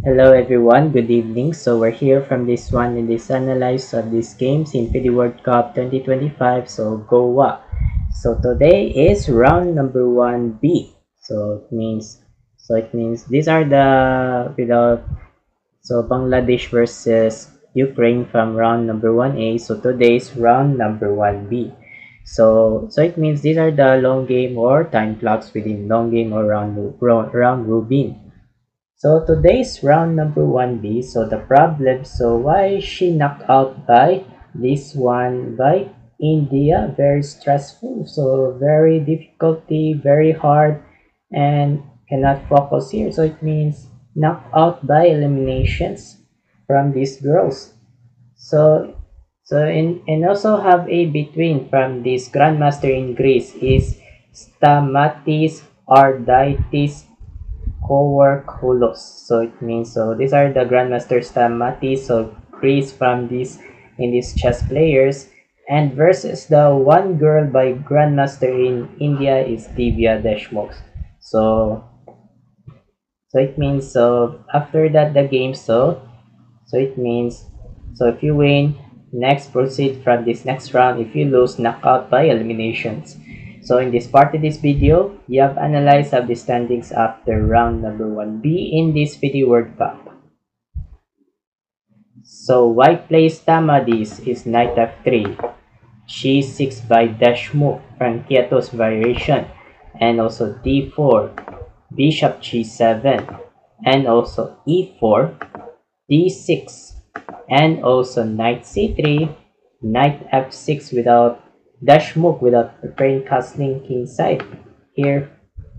Hello everyone, good evening. So we're here from this one in this analysis of these games in FIDE World Cup 2025. So Goa. So today is round number 1B. So it means these are the without Bangladesh versus Ukraine from round number 1A. So today's round number 1B. So it means these are the long game or time clocks within long game or round robin. So today's round number 1B. So the problem, so why is she knocked out by this one by India? Very stressful. So very difficulty, very hard, and cannot focus here. So it means knocked out by eliminations from these girls. So and also have a between from this grandmaster in Greece is Stamatis Ardaitis Kowarkoulos. So it means so these are the Grandmaster Stamatis, so Greece from this in these chess players, and versus the one girl by Grandmaster in India is Divya Deshmukh. So it means so after that the game so it means so if you win, next proceed from this next round. If you lose, knockout by eliminations. So in this part of this video, you have analyzed of the standings after round number 1B in this FIDE World Cup. So white plays Tamadis is knight f3, g6 by Deshmukh, Frankiato's variation, and also d4, bishop g7, and also e4, d6, and also knight c3, knight f6 without Deshmukh without preparing castling kingside here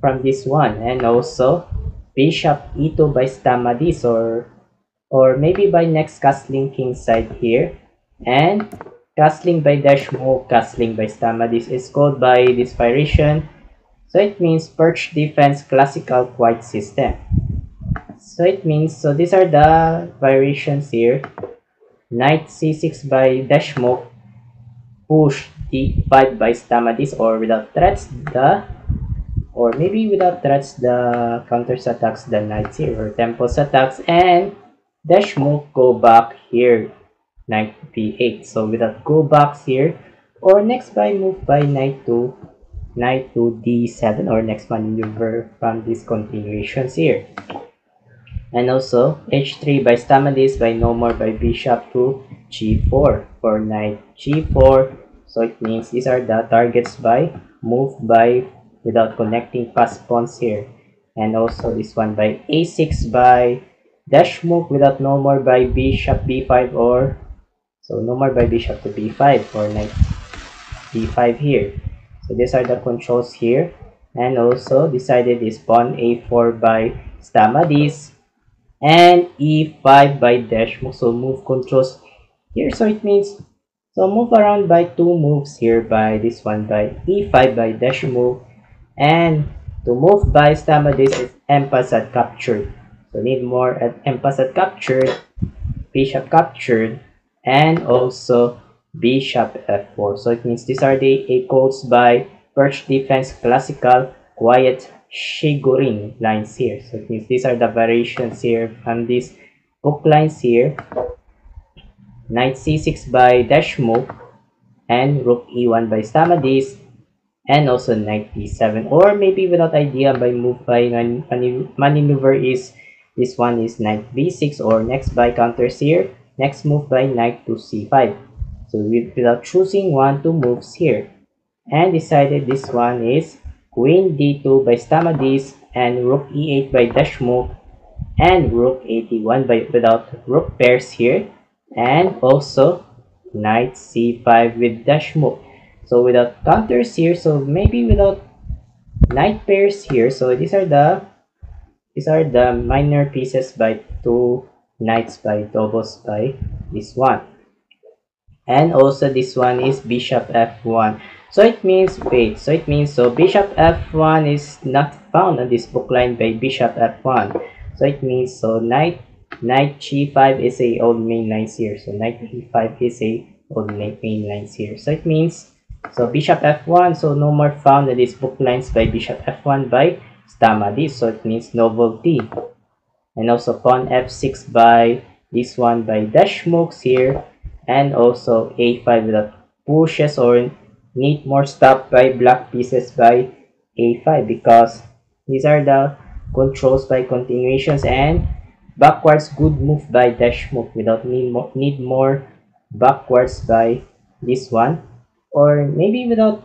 from this one, and also bishop e2 by Stamadis or maybe by next castling kingside here, and castling by Deshmukh, castling by Stamadis is called by this variation. So it means perch defense classical quiet system. So it means so these are the variations here. Knight c6 by Deshmukh, push d5 by Stamadis, or without threats the counters attacks the knights here or temples attacks, and Deshmukh go back here knight b8. So without go backs here, or next by move by knight to d7, or next maneuver from these continuations here. And also h3 by Stamadis by no more by bishop to g4 for knight g4. So it means these are the targets by move by without connecting fast pawns here. And also this one by a6 by Deshmukh without no more by bishop b5, or so no more by bishop to b5 for knight d5 here. So these are the controls here. And also decided is pawn a4 by Stamadis and e5 by Deshmukh. So move controls here. So it means so move around by two moves here by this one by e5 by Deshmukh, and to move by Stamadis is empas at captured. So need more at empas at captured, bishop captured, and also bishop f4. So it means these are the a codes by perch defense classical quiet Shigurin lines here. So it means these are the variations here from these book lines here. Knight c6 by Deshmukh, and rook e1 by Stamadis, and also knight d7, or maybe without idea by move by maneuver is this one is knight b6, or next by counters here, next move by knight to c5. So without choosing one, two moves here, and decided this one is queen d2 by Stamadis, and rook e8 by Deshmukh, and rook a1 by without rook pairs here, and also knight c5 with Deshmukh. So without counters here, so maybe without knight pairs here. So these are the minor pieces by two knights by doubles by this one. And also this one is bishop f1. So it means so bishop f1 is not found on this book line by bishop f1. So it means so knight g5 is a old main lines here. So knight e5 is a old main lines here. So it means so bishop f1, so no more found in these book lines by bishop f1 by Stamadis. So it means novelty. and also pawn f6 by this one by dash mooks here, and also a5 that pushes or need more stop by black pieces by a5, because these are the controls by continuations, and backwards good move by dash move without need more backwards by this one, or maybe without,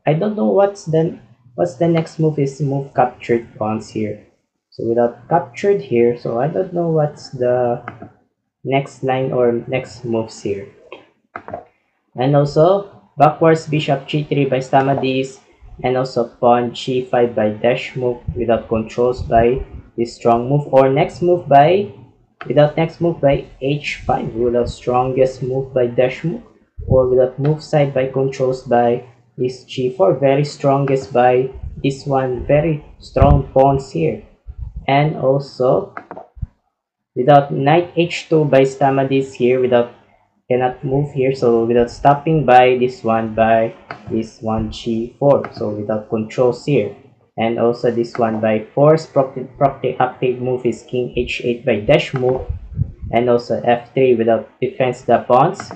I don't know what's the next move is move captured pawns here. So without captured here, so I don't know what's the next line or next moves here. And also backwards bishop g3 by Stamadis, and also pawn g5 by dash move without controls by this strong move, or next move by without next move by h5 without strongest move by dash move, or without move side by controls by this g4 very strongest by this one very strong pawns here, and also without knight h2 by Stamadis here without cannot move here, so without stopping by this one g4, so without controls here, and also this one by force active move is king h8 by dash move, and also f3 without defense the pawns,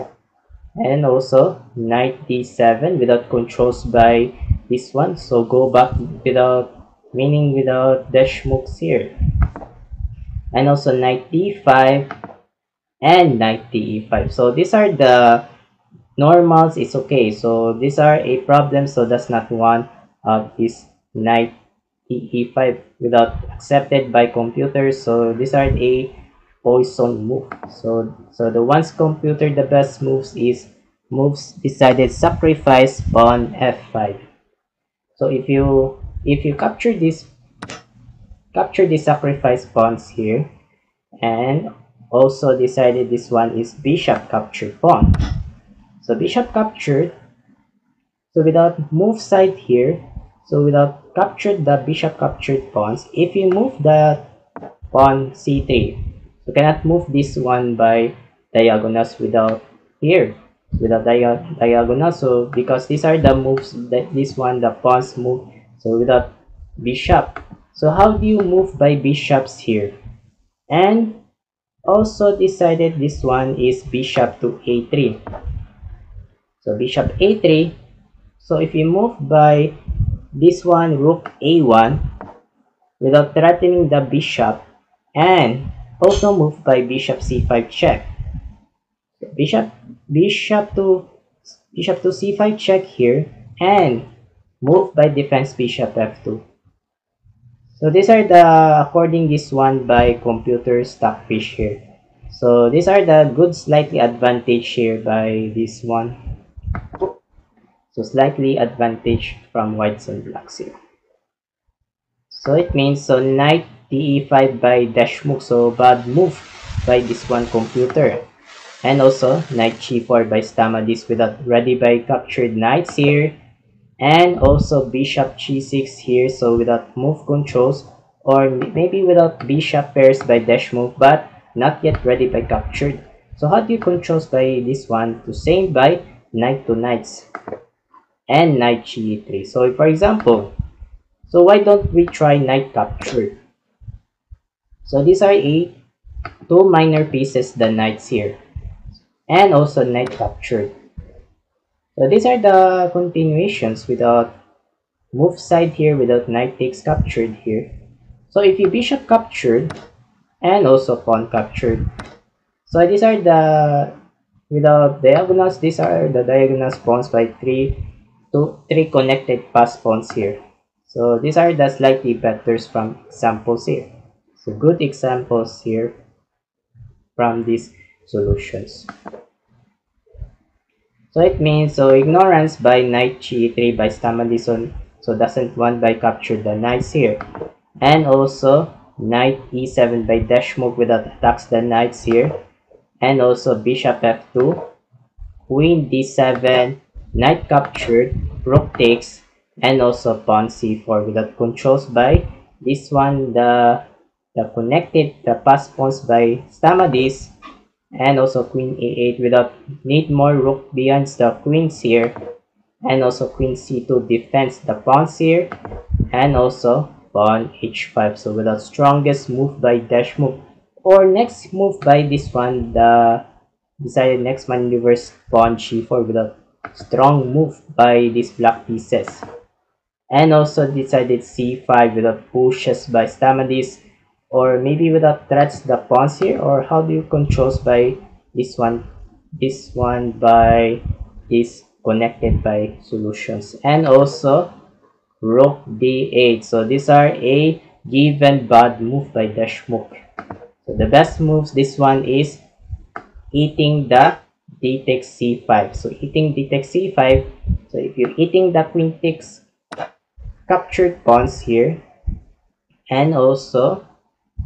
and also knight d7 without controls by this one, so go back without dash moves here, and also knight d5 and knight de5. So these are the normals, it's okay. So these are a problem, so that's not one of this knight e5 without accepted by computers. So these are a poison move. So the ones computer the best moves is moves decided sacrifice pawn f5. So if you capture these sacrifice pawns here, and also decided this one is bishop captured pawn. So bishop captured, so without move side here, so without captured the bishop captured pawns, if you move the pawn c3, you cannot move this one by diagonals without here, without diagonal. So because these are the moves that this one the pawns move, so without bishop. So how do you move by bishops here? And also decided this one is bishop to a3. So bishop a3. So if you move by this one rook a1 without threatening the bishop, and also move by bishop c5 check. Bishop to c5 check here, and move by defense bishop f2. So these are the according this one by computer stockfish here. So these are the good slightly advantage here by this one. So slightly advantage from whites and blacks here. So it means so knight de5 by dash move, so bad move by this one computer. And also knight g4 by Stamadis without ready by captured knights here. And also bishop g6 here, so without move controls, or maybe without bishop pairs by dash move, but not yet ready by captured. So how do you controls by this one? To same by knight to knights and knight g3. So for example, so why don't we try knight captured? So these are two minor pieces the knights here, and also knight captured. So these are the continuations without move side here, without knight takes captured here. So if you bishop captured and also pawn captured. So these are the without diagonals, these are the diagonals pawns by three connected pass pawns here. So these are the slightly better from examples here. So good examples here from these solutions. So it means so ignorance by knight g3 by Stamadison, so doesn't want by capture the knights here, and also knight e7 by dash move without attacks the knights here, and also bishop f2, queen d7, knight captured, rook takes, and also pawn c4 without controls by this one the connected the pass pawns by Stamadis. And also queen a8 without need more rook beyond the queens here, and also queen c2 defends the pawns here, and also pawn h5. So without strongest move by dash move, or next move by this one, the decided next maneuver is pawn g4 without strong move by these black pieces. And also decided c5 without pushes by Stamatis, or maybe without threats the pawns here, or how do you controls by this one by this connected by solutions. And also rook d8. So these are a given bad move by Deshmukh. So the best moves, this one is eating the d takes c5. So eating d takes c5. So if you're eating the queen takes captured pawns here, and also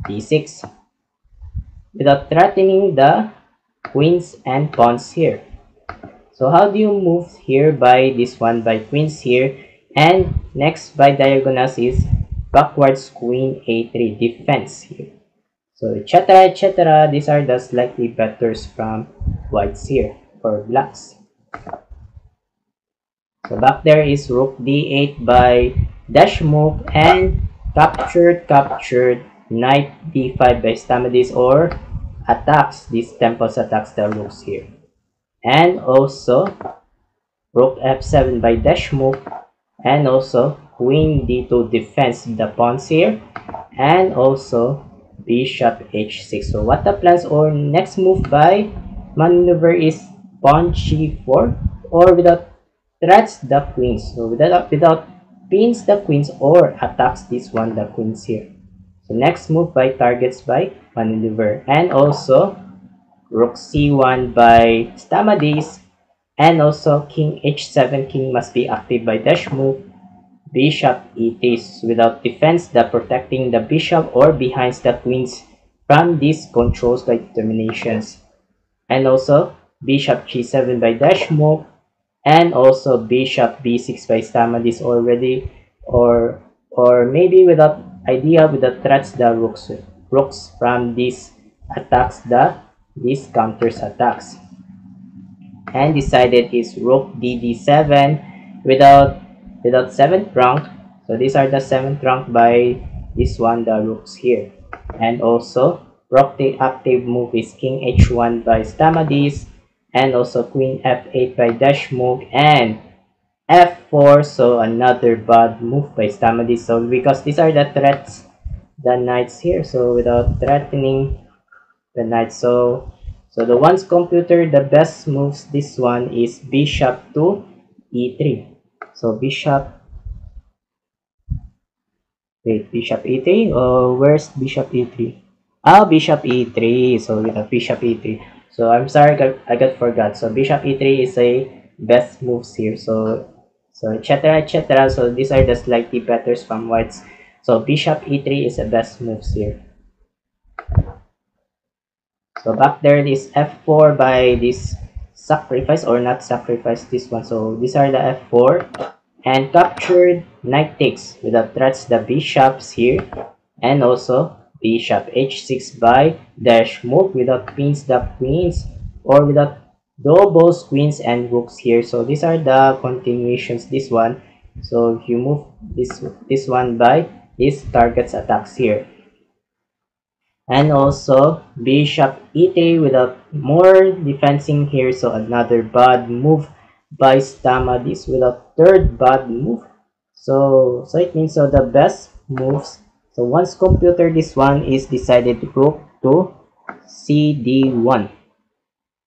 d6 without threatening the queens and pawns here. So how do you move here by this one by queens here, and next by diagonals is backwards queen a3 defense here. So etc, etc, these are the slightly betters from whites here for blacks. So back there is rook d8 by Deshmukh, and captured knight d5 by Stamatis, or attacks, this temples attacks the rooks here. And also rook f7 by Deshmukh, and also queen d2 defense the pawns here, and also bishop h6. So what the plans or next move by maneuver is pawn g4, or without threats the queens. So without pins the queens or attacks this one the queens here. So next move by targets by maneuver, and also rook c1 by Stamatis, and also king h7, king must be active by Deshmukh, bishop e3 without defense the protecting the bishop or behind the queens from these controls by determinations, and also bishop g7 by Deshmukh, and also bishop b6 by Stamatis already, or maybe without idea with the threats the rooks from these attacks these counters attacks. And decided is rook dd7 without 7th rank. So these are the 7th rank by this one the rooks here. And also rook the active move is king h1 by Stamatis, and also queen f8 by Deshmukh, and f4. So another bad move by Stamatis. So because these are the threats the knights here, so without threatening the knight, so the one's computer the best moves this one is bishop to e3. So bishop e3, where's bishop e3? Bishop e3. So we have bishop e3. So I'm sorry, I got forgot. So bishop e3 is a best moves here. So etc, etc. So these are the slightly better from whites. So bishop e3 is the best moves here. So back there is f4 by this sacrifice, or not sacrifice this one. So these are the f4, and captured knight takes without threats the bishops here, and also bishop h6 by Deshmukh without pins the queens, or without doubles queens and rooks here. So these are the continuations this one. So if you move this one by this targets attacks here. And also bishop e3 without more defending here. So another bad move by Stamatis without third bad move. So it means so the best moves. So once computer this one is decided rook to cd1.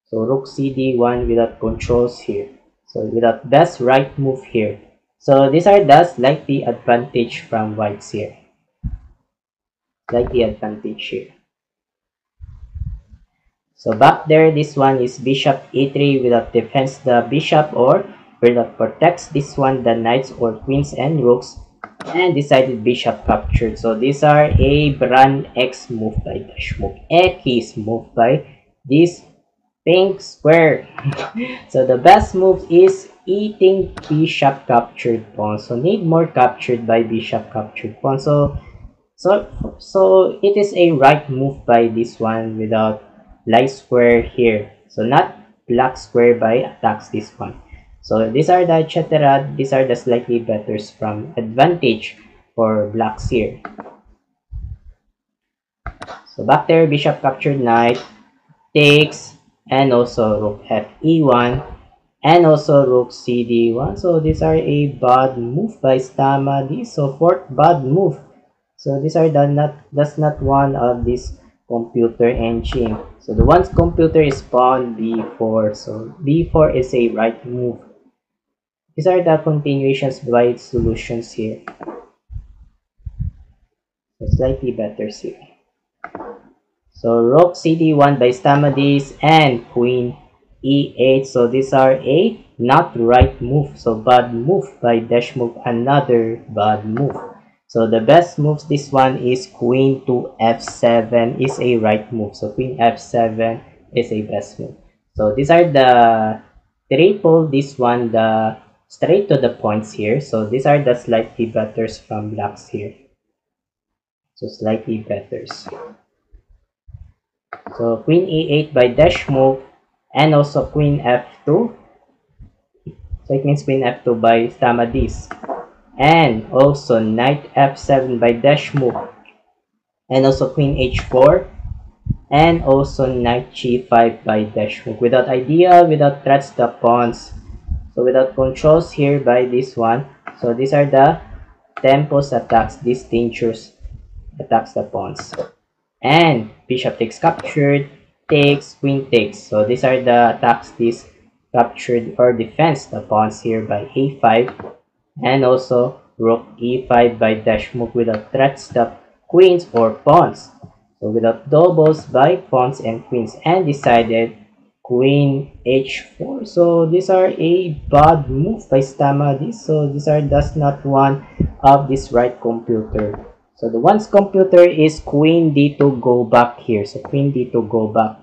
So rook cd1 without controls here. So without best right move here. So these are the slightly advantage from whites here. Slightly advantage here. So back there, this one is bishop e3 without defense the bishop, or without protects this one the knights or queens and rooks, and decided bishop captured. So these are a brand X move by Deshmukh, X move by this pink square. So the best move is eating bishop captured pawn. So need more captured by bishop captured pawn. So it is a right move by this one without light square here. So not black square by attacks this one. So these are the etc. These are the slightly better from advantage for blacks here. So back there, bishop captured knight, takes, and also rook f e1, and also rook cd1. So these are a bad move by Stamadi. So fourth bad move. So these are that's not one of this computer engine. So the one's computer is pawn b4. So b4 is a right move. These are the continuations by solutions here. So slightly better here. So rook cd1 by Stamades and queen e8. So these are a not right move. So bad move by Deshmukh, another bad move. So the best moves, this one is queen to f7 is a right move. So queen f7 is a best move. So these are the triple, this one the straight to the points here. So these are the slightly betters from blacks here. So slightly betters. So queen e8 by Deshmukh and also queen f2. So it means queen f2 by Stamades. And also knight f7 by Deshmukh. And also queen h4. And also knight g5 by Deshmukh. Without idea, without threats the pawns. So without controls here by this one. So these are the tempos attacks, these dangerous attacks the pawns. And bishop takes captured, takes, queen takes. So these are the attacks, this captured or defense the pawns here by a5. And also rook e5 by Deshmukh without threats the queens or pawns. So without doubles by pawns and queens. And decided queen h4. So these are a bad move by Stamades. So these are just not one of this right computer. So the one's computer is queen d2 go back here. So queen d2 go back.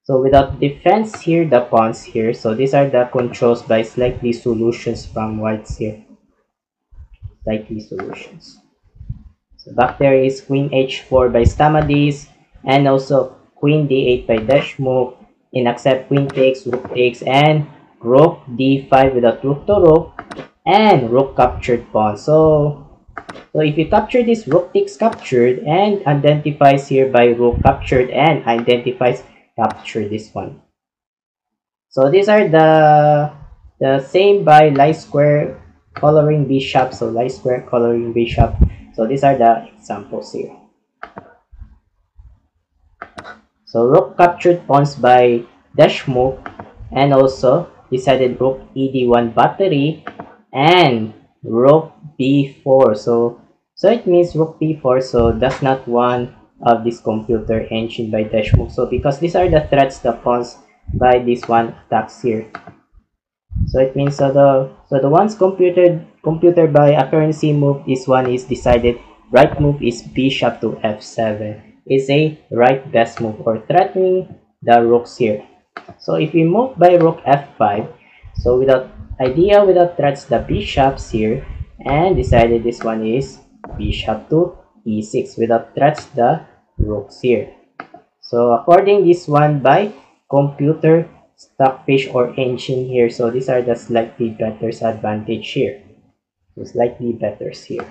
So without defense here, the pawns here. So these are the controls by slightly solutions from whites here. Slightly solutions. So back there is queen h4 by Stamades. And also queen d8 by Deshmukh. In accept queen takes, rook takes, and rook d5 without rook to rook. And rook captured pawn. So if you capture this, rook takes captured and identifies here by rook captured and identifies capture this one. So these are the same by light square coloring bishop. So light square coloring bishop. So these are the examples here. So rook captured pawns by Deshmukh and also decided rook ed1 battery and rook b4. So it means rook b4. So that's not one of this computer engine by Deshmukh. So because these are the threats the pawns by this one attacks here. So it means so the one's computer by a currency move, this one is decided right move is bishop to f7 is a right best move or threatening the rooks here. So if we move by rook f5, so without idea, without threats the bishops here, and decided this one is bishop to e6 without threats the rooks here. So according this one by computer stockfish or engine here, so these are the slightly better advantage here. So slightly better here.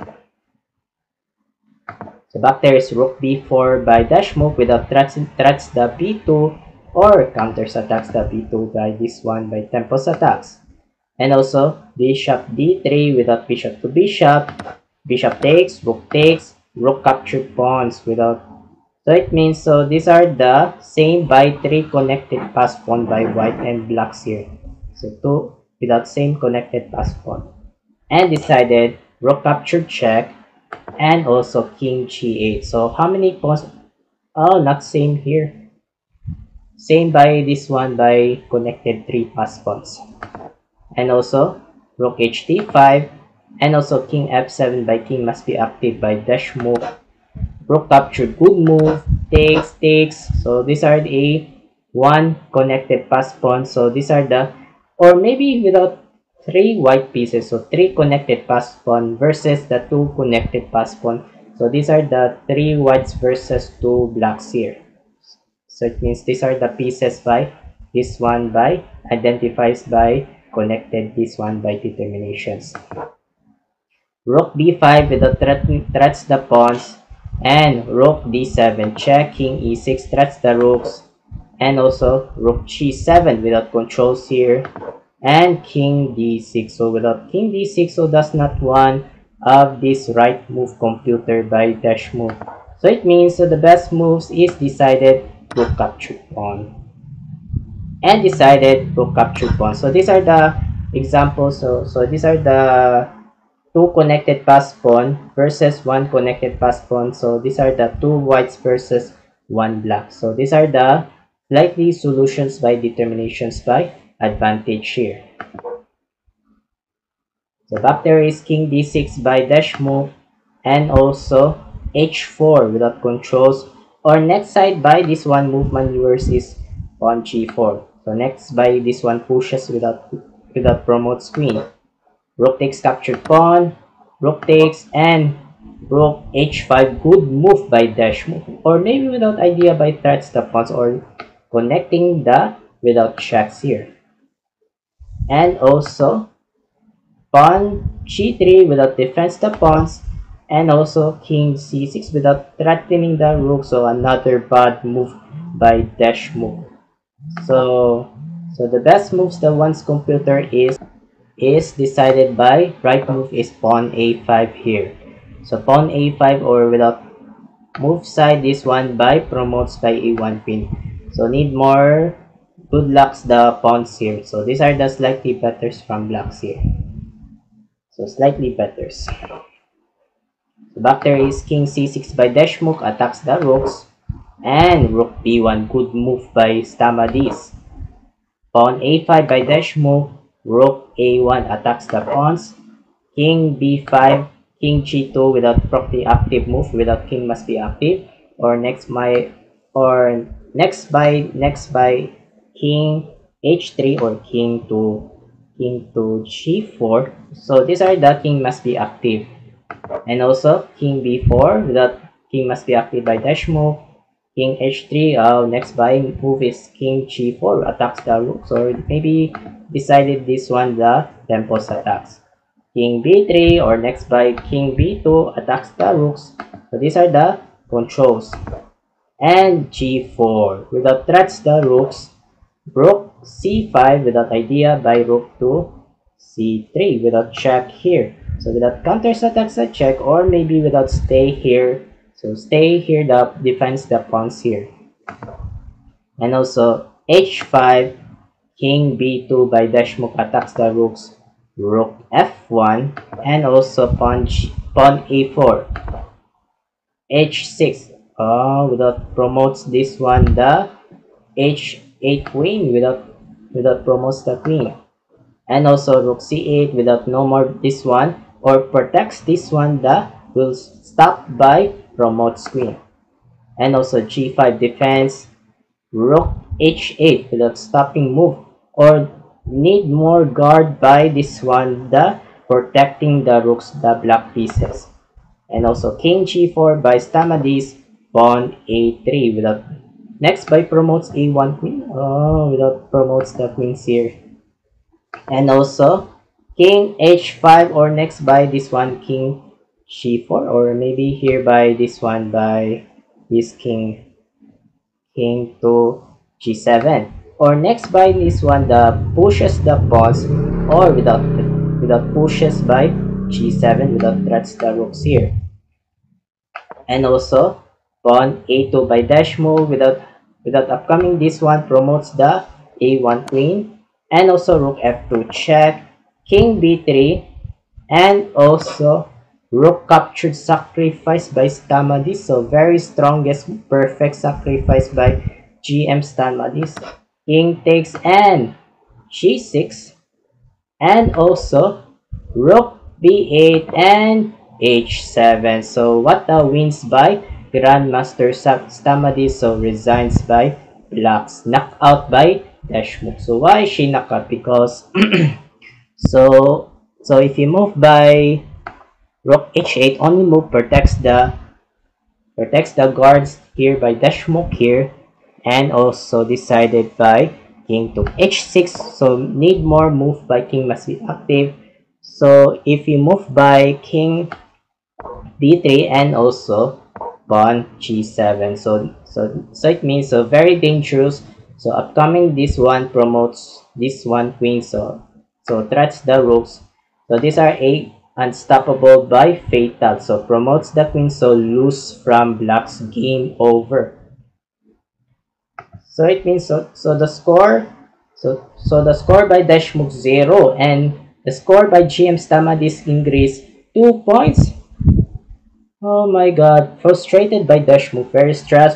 So back there is rook b4 by Deshmukh without threats the b2 or counters attacks the b2 by this one by tempos attacks. And also bishop d3 without bishop to bishop, bishop takes, rook captured pawns without. So it means so these are the same by 3 connected pass pawn by white and blacks here. So 2 without same connected pass pawn. And decided rook captured check and also king g8. So how many pawns? Oh, not same here. Same by this one by connected 3 pass pawns. And also rook ht5 and also king f7 by king must be active by Deshmukh. Rook captured, good move, takes. So these are the 1 connected pass pawn. So these are the, or maybe without 3 white pieces. So 3 connected pass pawn versus the 2 connected pass pawn. So these are the 3 whites versus 2 blacks here. So it means these are the pieces by this one by identifies by connected, this one by determinations. Rook b5 without threats the pawns, and rook d7 check, king e6 threats the rooks, and also rook g7 without controls here, and king d6. So without king d6, so does not one of this right move computer by dash move. So it means so the best moves is decided rook capture pawn and decided rook capture pawn. So these are the examples. So these are the two connected pass pawn versus one connected pass pawn. So these are the two whites versus one black. So these are the likely solutions by determinations by advantage here. So back there is king d6 by dash move, and also h4 without controls, or next side by this one move maneuvers is pawn g4. So next by this one pushes without promotes queen. Rook takes captured pawn, rook takes, and rook h5, good move by dash move, or maybe without idea by threats the pawns, or connecting the without checks here. And also pawn g3 without defense the pawns, and also king c6 without threatening the rook. So another bad move by dash move. So the best moves the one's computer is decided by right move is pawn a5 here. So pawn a5, or without move side this one by promotes by a1 pin. So need more good lucks the pawns here. So these are the slightly betters from blacks here. So slightly betters. So back there is king c6 by dash move attacks the rooks, and rook b1, good move by Stamadis. Pawn a5 by dash move, rook a1 attacks the pawns, king b5, king g2 without properly active move, without king must be active, or next by king h3 or king to g4. So these are the king must be active, and also king b4 without king must be active by dash move, king h3. Next by move is king g4 attacks the rooks, or maybe decided this one the tempos attacks. King b3, or next by king b2 attacks the rooks. So these are the controls. And g4 without threats the rooks. Rook c5 without idea by rook to c3 without check here. So without counters attacks a check, or maybe without stay here. So stay here the defends the pawns here. And also h5, king b2 by dash move attacks the rooks, rook f1, and also pawn a4, h6. Without promotes this one the h8 queen, without promotes the queen, and also rook c8 without no more this one, or protects this one the will stop by promotes queen, and also g5 defense, rook h8 without stopping move, or need more guard by this one the protecting the rooks the black pieces, and also king g4 by Stamadis, pawn a3 without next by promotes a1 queen, without promotes the queens here, and also king h5, or next by this one king g4, or maybe here by this one by this king to g7, or next by this one the pushes the pawns, or without pushes by g7 without threats the rooks here, and also pawn a2 by dash move without upcoming this one promotes the a1 queen, and also rook f2 check, king b3, and also rook captured sacrifice by Stamadis. So very strongest perfect sacrifice by GM Stamadis. King takes and g6, and also rook b8 and h7. So what wins by Grandmaster Stamadis, so resigns by blacks, knocked out by dash move. So why is she knocked out? Because so if you move by rook h8, only move protects the guards here by dash move here, and also decided by king to h6. So need more move by king must be active. So if you move by king d3 and also pawn g7, so it means so very dangerous. So upcoming this one promotes this one queen, so threats the rooks. So these are a unstoppable by fatal, so promotes the queen, so lose from black's game over. So it means so the score, so the score by Deshmukh 0 and the score by GM Stamadis increase 2 points. Oh my god, frustrated by Deshmukh, very stress,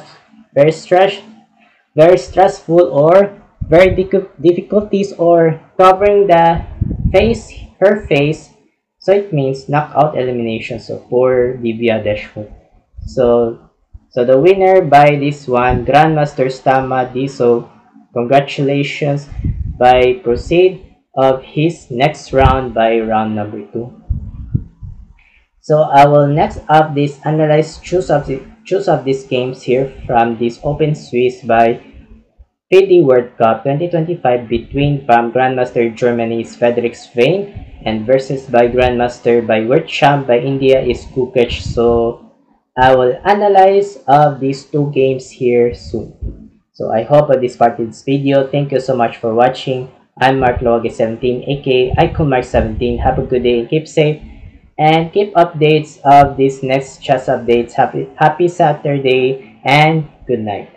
very stressful, or very difficulties or covering the face, her face. So it means knockout elimination. So for Divya Deshmukh. So so the winner by this one, Grandmaster Stamadi. So congratulations by proceed of his next round by round number 2. So I will next up this analyze choose of these games here from this Open Swiss by FIDE World Cup 2025 between from Grandmaster Germany's Frederick Svein and versus by Grandmaster by World Champ by India is Kukic. So I will analyze of these two games here soon. So I hope this part of this video. Thank you so much for watching. I'm Mark Loge 17 aka Mark 17. Have a good day and keep safe. And keep updates of this next chess updates. Happy Saturday and good night.